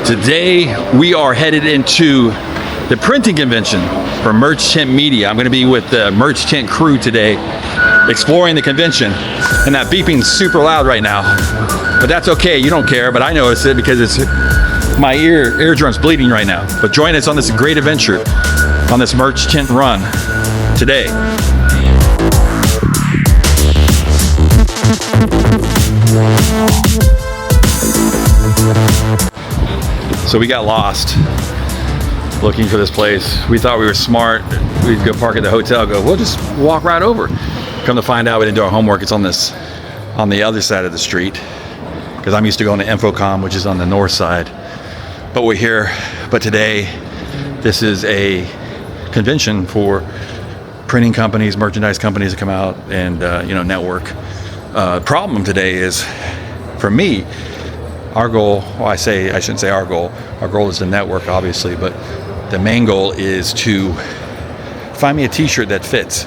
Today we are headed into the printing convention for Merch Tent Media. I'm going to be with the Merch Tent crew today, exploring the convention. And that beeping's super loud right now, but that's okay. You don't care, but I notice it because it's my eardrum's bleeding right now. But join us on this great adventure on this Merch Tent run today. So we got lost looking for this place. We thought we were smart. We'd go park at the hotel, we'll just walk right over. Come to find out, we didn't do our homework. It's on the other side of the street, because I'm used to going to Infocom, which is on the north side. But we're here. But today, this is a convention for printing companies, merchandise companies to come out and network. Problem today is, for me, our goal, well, I shouldn't say our goal is to network, obviously, but the main goal is to find me a t-shirt that fits,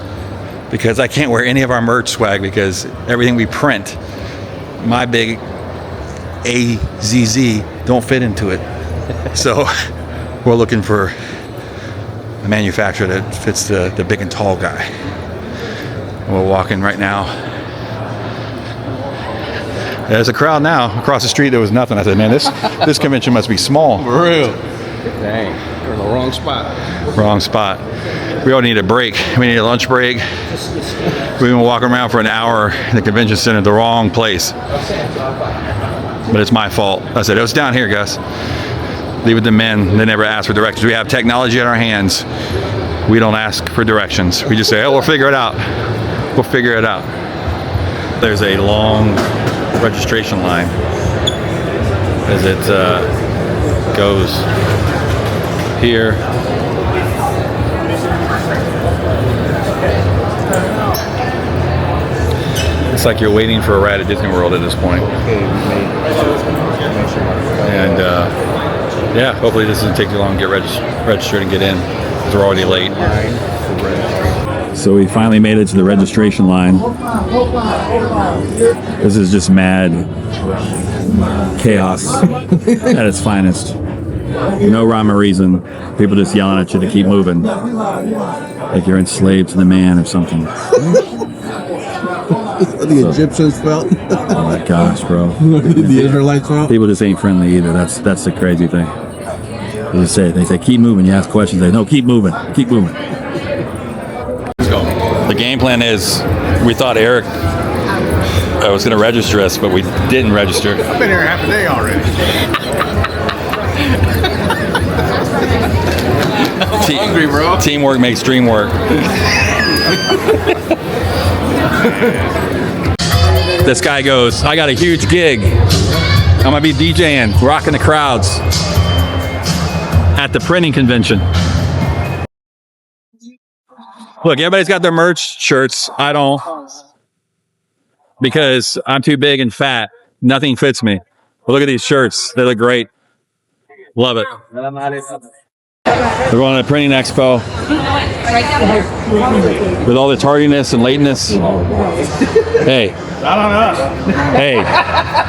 because I can't wear any of our merch swag because everything we print, my big AZZ, don't fit into it. So we're looking for a manufacturer that fits the big and tall guy. And we're walking right now. There's a crowd now. Across the street there was nothing. I said, man, this convention must be small. For real. Dang, we're in the wrong spot. Wrong spot. We all need a break. We need a lunch break. We've been walking around for an hour in the convention center, the wrong place. But it's my fault. I said, it was down here, guys. Leave it to men. They never ask for directions. We have technology in our hands. We don't ask for directions. We just say, oh, we'll figure it out. We'll figure it out. There's a long registration line as it goes here. It's like you're waiting for a ride at Disney World at this point. And yeah, hopefully this doesn't take too long to get registered and get in, because we're already late. So we finally made it to the registration line. This is just mad chaos at its finest. No rhyme or reason. People just yelling at you to keep moving, like you're enslaved to the man or something. The Egyptians felt. Oh my gosh, bro. The Israelites felt. People just ain't friendly either. That's the crazy thing. They say keep moving. You ask questions. They no, keep moving. Keep moving. Let's go. The game plan is, we thought Eric was going to register us, but we didn't register. I've been here half a day already. I'm hungry, bro. Teamwork makes dream work. This guy goes, I got a huge gig. I'm going to be DJing, rocking the crowds at the printing convention. Look, everybody's got their merch shirts. I don't, because I'm too big and fat. Nothing fits me. But look at these shirts. They look great. Love it. We're going to the printing expo with all the tardiness and lateness. Hey. Not on us.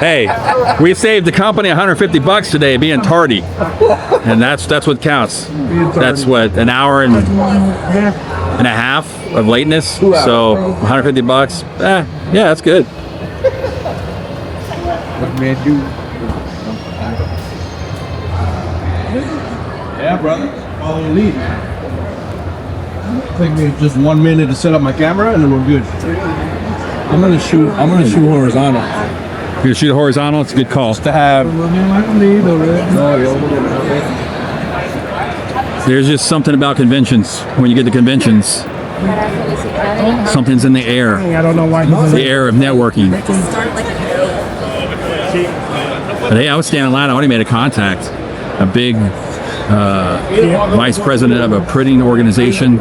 Hey, we saved the company $150 today being tardy, and that's what counts. That's what, an hour and a half of lateness. So $150. Yeah, that's good. What man do? Yeah, brother. Follow the lead. Take me just 1 minute to set up my camera, and then we're good. I'm gonna shoot horizontal. You're gonna shoot horizontal? It's a good call. To have. There's just something about conventions. When you get to conventions, something's in the air. I don't know why. The air of networking. But hey, I was standing in line. I already made a contact. A big vice president of a printing organization.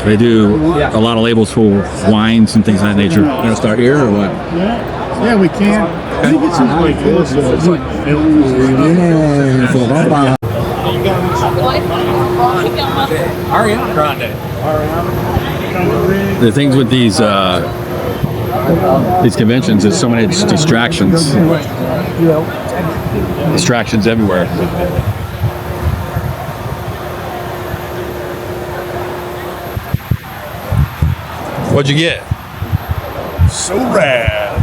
They do a lot of labels for wines and things of that nature. You gonna start here or what? Yeah, we can. I think it's like this. It's like Ariana Grande. The things with these conventions is so many distractions. Distractions everywhere. What'd you get? So rad.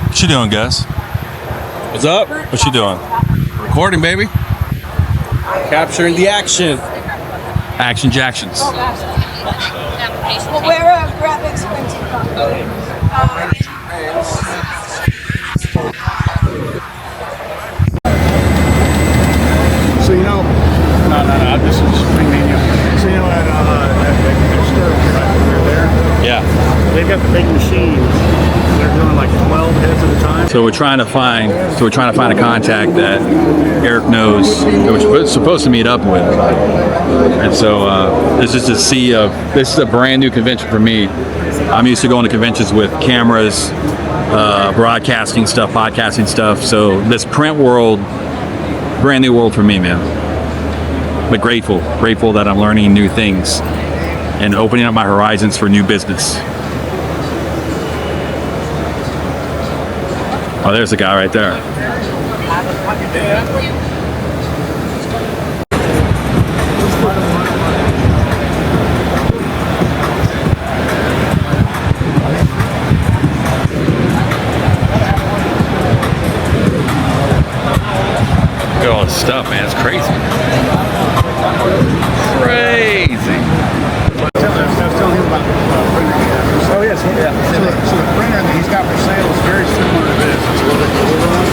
What you doing, Gus? What's up? What you doing? Recording, baby. Capturing the action. Action Jacksons. Well, where graphics printing from? So you know, no, I'm just bringing you. So you know that store right over there, Yeah. they've got the big machines. They're doing like 12 heads at a time. So we're trying to find a contact that Eric knows that we're supposed to meet up with. And so this is this is a brand new convention for me. I'm used to going to conventions with cameras, broadcasting stuff, podcasting stuff. So this print world, brand new world for me, man. But grateful that I'm learning new things and opening up my horizons for new business. Oh, there's the guy right there. Look at all this stuff, man. It's crazy. Crazy. I was telling him about the printer he has. Oh yes, yeah. So the printer that he's got for sale is very similar to this. It's a little bit older one.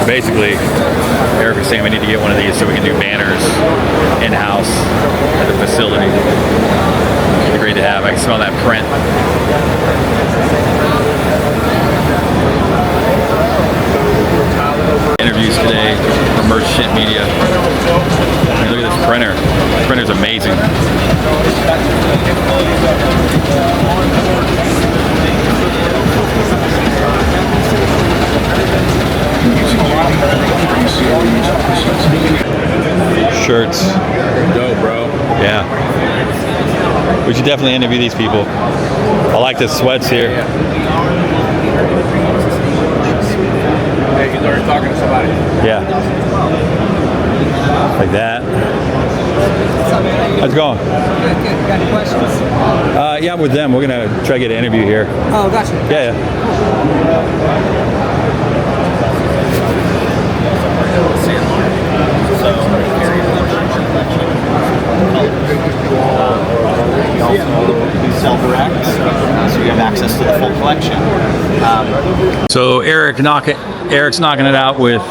Basically, Eric was saying we need to get one of these so we can do banners in-house at the facility. It'd be great to have. I can smell that print. Interviews today from Revivalist Media. I mean, look at this printer. This printer's amazing. Shirts. Dope, bro. Yeah. We should definitely interview these people. I like the sweats here. Hey, he's already talking to somebody. Yeah. Like that. How's it going? Good. Got any questions? Yeah, I'm with them. We're going to try to get an interview here. Oh, gotcha. Yeah. We sell direct, so you have access to the full collection. So Eric's knocking it out with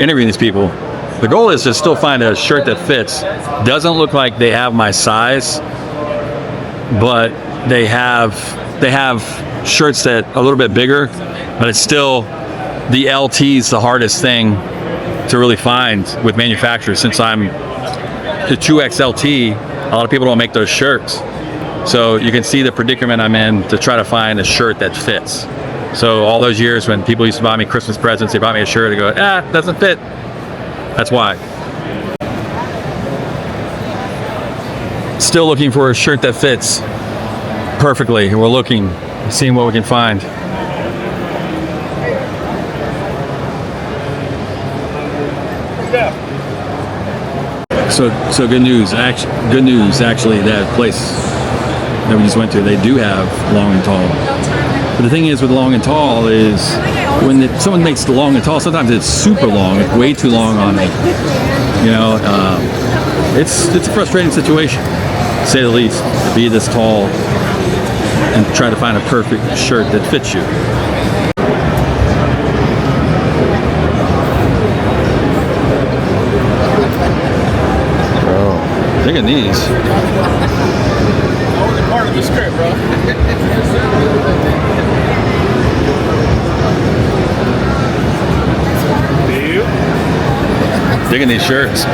interviewing these people. The goal is to still find a shirt that fits. Doesn't look like they have my size, but they have shirts that are a little bit bigger, but it's still the LT's the hardest thing to really find with manufacturers. Since I'm the 2XLT, a lot of people don't make those shirts. So you can see the predicament I'm in to try to find a shirt that fits. So all those years when people used to buy me Christmas presents, they bought me a shirt, they go, doesn't fit. That's why. Still looking for a shirt that fits perfectly. We're looking, seeing what we can find. So good news. Actually, that place that we just went to, they do have long and tall. But the thing is with long and tall is when someone makes the long and tall, sometimes it's super long, it's way too long on me. You know, it's a frustrating situation, to say the least, to be this tall and try to find a perfect shirt that fits you. Digging these. Only part of the script, bro. Digging these shirts.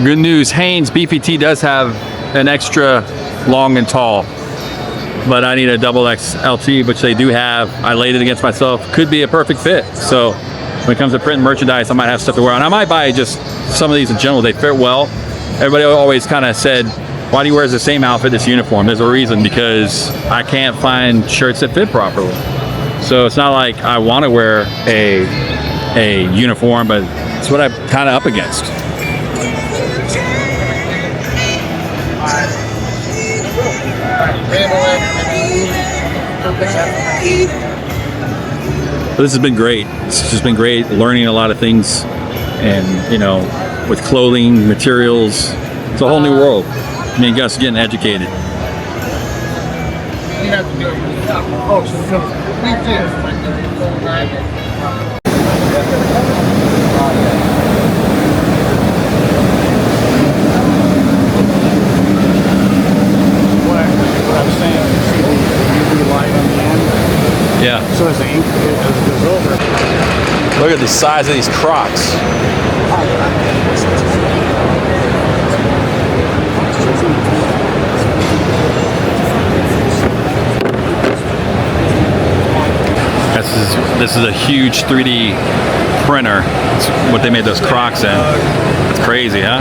Good news, Haynes BPT does have an extra long and tall, but I need a double XLT, which they do have. I laid it against myself. Could be a perfect fit. So when it comes to print and merchandise, I might have stuff to wear on. I might buy just some of these in general. They fit well. Everybody always kind of said, why do you wear the same outfit that's uniform? There's a reason, because I can't find shirts that fit properly. So it's not like I want to wear a uniform, but it's what I'm kind of up against. But this has been great. It's just been great learning a lot of things, and you know, with clothing, materials, it's a whole new world. I mean, Gus getting educated. What I'm saying, you see the UV light on the end? Yeah. So as the ink goes over, Look at the size of these Crocs. This is a huge 3D printer. It's what they made those Crocs in. It's crazy, huh?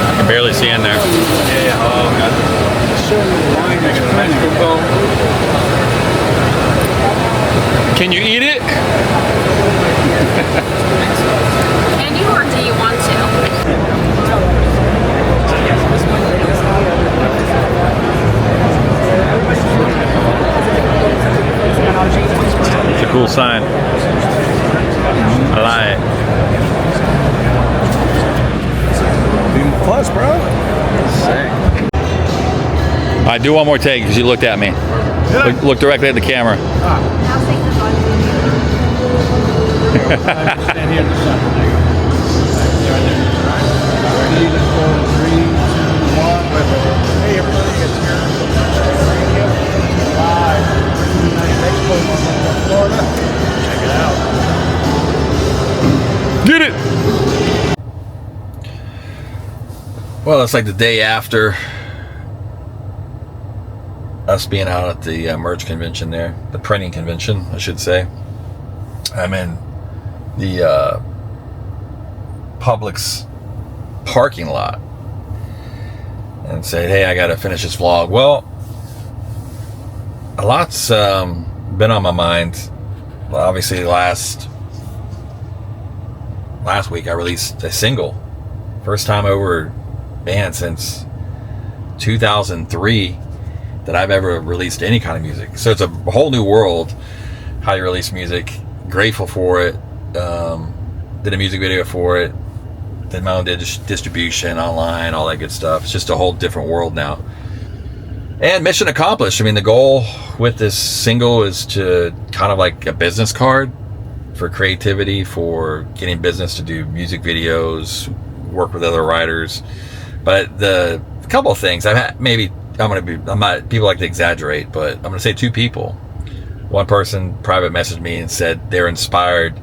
I can barely see in there. Yeah. Oh god. Can you eat it? Can you, or do you want to? It's a cool sign. I like it. Plus, bro. All right, do one more take because you looked at me. Look directly at the camera. Stand here in the sun. Ready to go. 3, 2, 1. Hey, everybody, it's here. Live. Expo, Florida. Check it out. Get it! Well, it's like the day after us being out at the merch convention there, the printing convention, I should say. I'm in the Publix parking lot and said, hey, I gotta finish this vlog. Well, a lot's been on my mind. Obviously last week I released a single, first time over, man, since 2003 that I've ever released any kind of music. So it's a whole new world how you release music. Grateful for it. Did a music video for it. Did my own distribution online, all that good stuff. It's just a whole different world now. And mission accomplished. I mean, the goal with this single is to kind of like a business card for creativity, for getting business to do music videos, work with other writers. But the couple of things I've had, people like to exaggerate, but I'm gonna say 2 people. One person private messaged me and said they're inspired,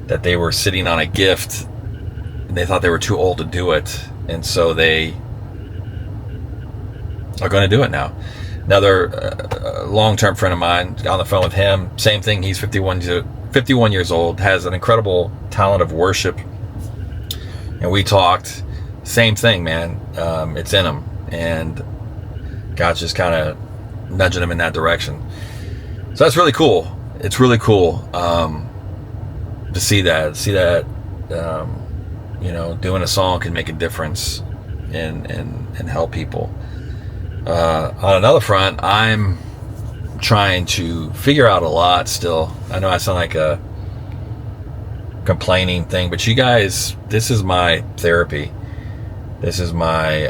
that they were sitting on a gift and they thought they were too old to do it, and so they are going to do it now. Another long-term friend of mine, on the phone with him, same thing. He's 51 years old, has an incredible talent of worship, and we talked. Same thing, man. It's in him, and God's just kind of nudging him in that direction. So that's really cool. It's really cool to see that. You know, doing a song can make a difference and help people. On another front, I'm trying to figure out a lot still. I know I sound like a complaining thing, but you guys, this is my therapy. This is my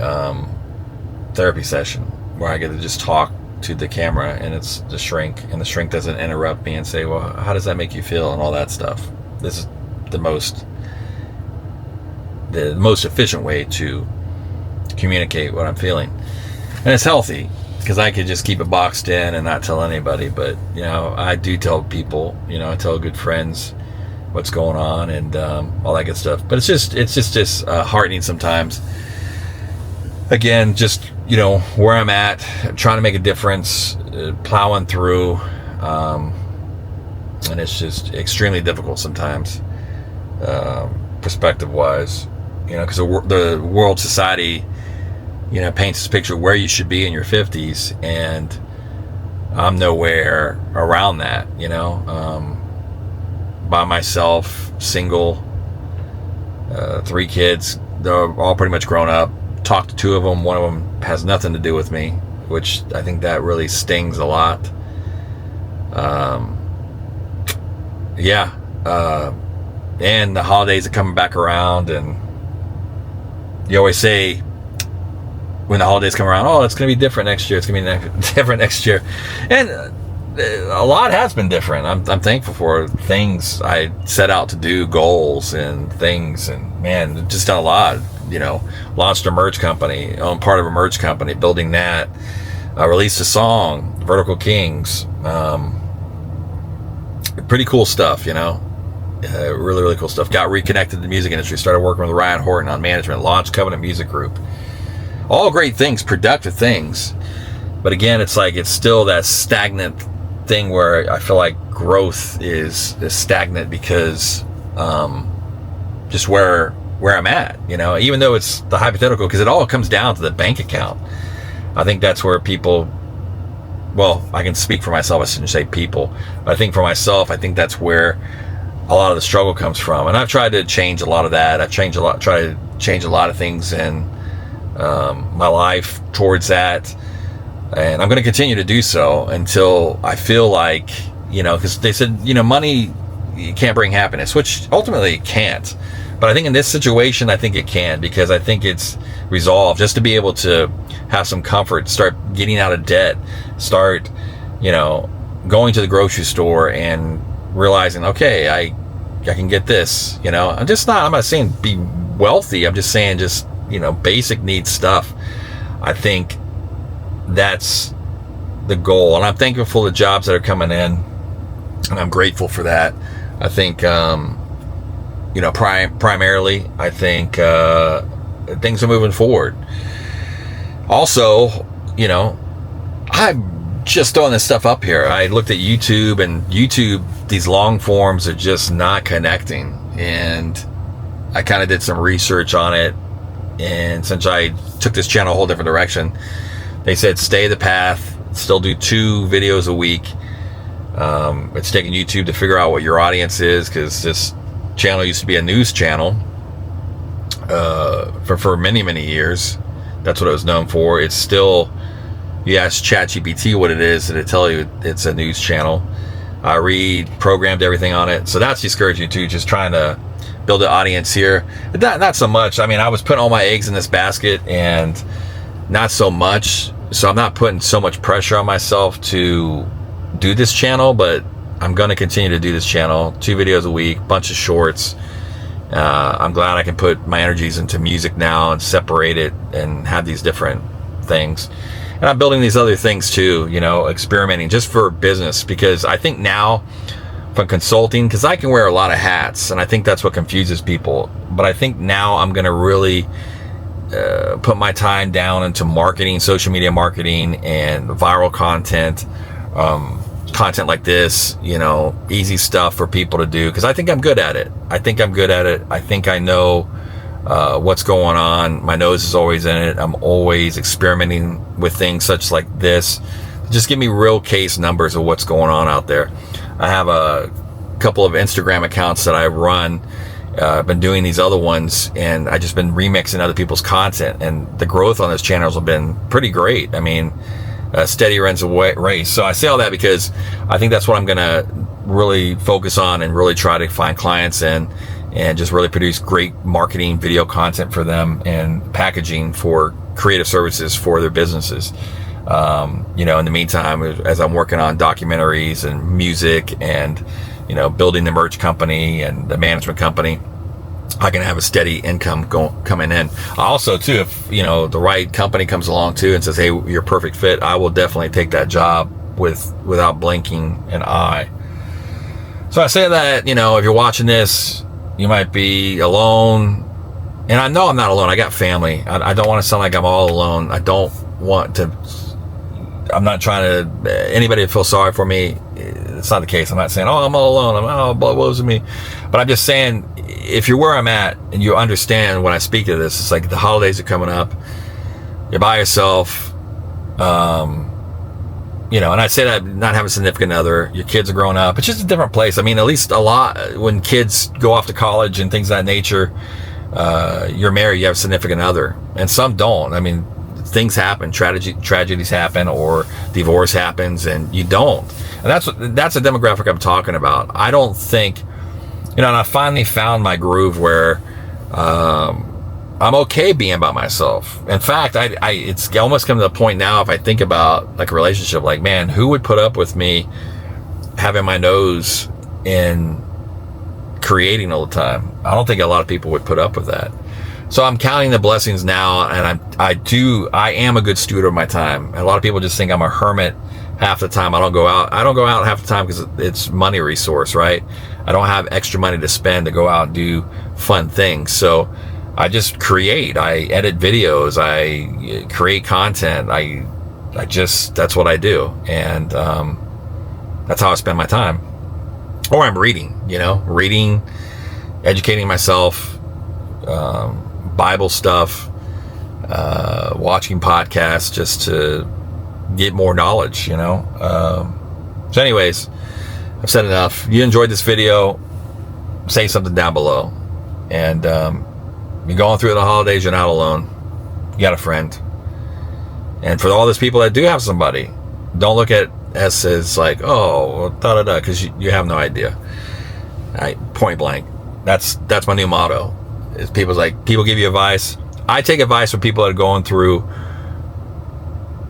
therapy session where I get to just talk to the camera, and it's the shrink, and the shrink doesn't interrupt me and say, well, how does that make you feel, and all that stuff. This is the most efficient way to communicate what I'm feeling, and it's healthy. because I could just keep it boxed in and not tell anybody. But you know, I do tell people. You know, I tell good friends what's going on and all that good stuff. But it's just heartening sometimes. Again, just you know where I'm at, trying to make a difference, plowing through, and it's just extremely difficult sometimes, perspective-wise. You know, because the world society, you know, paints this picture of where you should be in your 50s, and I'm nowhere around that. You know, by myself, single, 3 kids. They're all pretty much grown up. Talked to 2 of them. One of them has nothing to do with me, which I think that really stings a lot. And the holidays are coming back around, and you always say when the holidays come around, oh, it's going to be different next year. It's going to be different next year. And a lot has been different. I'm thankful for things I set out to do, goals and things, and man, just done a lot. You know, launched a merch company, owned part of a merch company, building that, released a song, Vertical Kings. Pretty cool stuff, you know. Really, really cool stuff. Got reconnected to the music industry, started working with Ryan Horton on management, launched Covenant Music Group. All great things, productive things. But again, it's like it's still that stagnant thing where I feel like growth is stagnant because just where I'm at, you know, even though it's the hypothetical, because it all comes down to the bank account. I think that's where people, well, I can speak for myself, I shouldn't say people, but I think for myself, I think that's where a lot of the struggle comes from. And I've tried to change a lot of that. I've tried to change a lot of things in my life towards that. And I'm going to continue to do so until I feel like, you know, because they said, you know, money, you can't bring happiness, which ultimately it can't. But I think in this situation, I think it can, because I think it's resolved just to be able to have some comfort, start getting out of debt, start, you know, going to the grocery store and realizing, okay, I can get this, you know. I'm not saying be wealthy. I'm just saying just, you know, basic needs stuff. I think that's the goal. And I'm thankful for the jobs that are coming in, and I'm grateful for that. I think, you know, primarily, I think things are moving forward. Also, you know, I'm just throwing this stuff up here. I looked at YouTube, and YouTube, these long forms are just not connecting. And I kind of did some research on it. And since I took this channel a whole different direction, they said stay the path, still do 2 videos a week. It's taking YouTube to figure out what your audience is, because this channel used to be a news channel for many, many years. That's what it was known for. It's still, you ask ChatGPT what it is, and it tell you it's a news channel. I reprogrammed everything on it, so that's discouraging too. Just trying to build an audience here. Not so much. I mean, I was putting all my eggs in this basket, and not so much. So I'm not putting so much pressure on myself to do this channel, but I'm going to continue to do this channel. 2 videos a week, bunch of shorts. I'm glad I can put my energies into music now and separate it and have these different things. And I'm building these other things too, you know, experimenting just for business, because I think now from consulting, because I can wear a lot of hats, and I think that's what confuses people. But I think now I'm going to really put my time down into marketing, social media marketing, and viral content, content like this, you know, easy stuff for people to do, because I think I'm good at it. I think I know what's going on. My nose is always in it. I'm always experimenting with things such like this. Just give me real case numbers of what's going on out there. I have a couple of Instagram accounts that I run. I've been doing these other ones, and I just been remixing other people's content, and the growth on those channels have been pretty great. I mean, steady runs a race. So I say all that because I think that's what I'm going to really focus on, and really try to find clients and just really produce great marketing video content for them, and packaging for creative services for their businesses. You know, in the meantime, as I'm working on documentaries and music, and, you know, building the merch company and the management company, I can have a steady income coming in. Also, too, if the right company comes along too and says, "Hey, you're a perfect fit," I will definitely take that job without blinking an eye. So I say that, if you're watching this, you might be alone, and I know I'm not alone. I got family. I don't want to sound like I'm all alone. I don't want to. I'm not trying to anybody to feel sorry for me. It's not the case. I'm not saying, "Oh, I'm all alone. Woes of me," but I'm just saying, if you're where I'm at and you understand when I speak of this, it's like the holidays are coming up. You're by yourself. And I say that not having a significant other, your kids are growing up. It's just a different place. I mean, at least a lot when kids go off to college and things of that nature, you're married, you have a significant other, and some don't. I mean, things happen, tragedies happen, or divorce happens, and you don't. And that's a demographic I'm talking about. I don't think, and I finally found my groove where I'm okay being by myself. In fact, it's almost come to the point now, if I think about like a relationship, like, man, who would put up with me having my nose in creating all the time? I don't think a lot of people would put up with that. So I'm counting the blessings now, and I am a good steward of my time. And a lot of people just think I'm a hermit half the time. I don't go out half the time because it's money resource, right? I don't have extra money to spend to go out and do fun things. So I just create. I edit videos. I create content. That's what I do. And that's how I spend my time. Or I'm reading, educating myself, Bible stuff, watching podcasts just to get more knowledge, So anyways, I've said enough. You enjoyed this video, say something down below. And you're going through the holidays, you're not alone. You got a friend. And for all those people that do have somebody, don't look at us as like, oh, da-da-da, because you have no idea. Point blank. That's my new motto. Is people give you advice. I take advice from people that are going through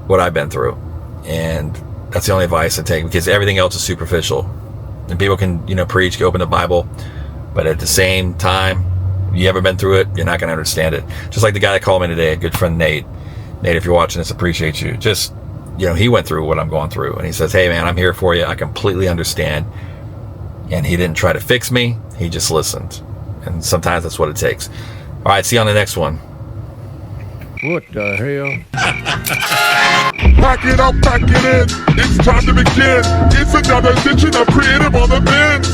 what I've been through. And that's the only advice I take, because everything else is superficial. And people can, preach, open the Bible, but at the same time, you haven't been through it, you're not going to understand it. Just like the guy that called me today, a good friend, Nate. Nate, if you're watching this, appreciate you. Just, he went through what I'm going through, and he says, "Hey man, I'm here for you. I completely understand." And he didn't try to fix me. He just listened. And sometimes that's what it takes. All right, see you on the next one. What the hell? Pack it up, pack it in. It's time to begin. It's another edition of Creative on the Bench.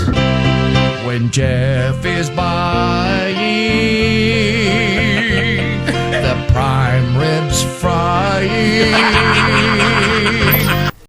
When Jeff is buying the prime ribs frying.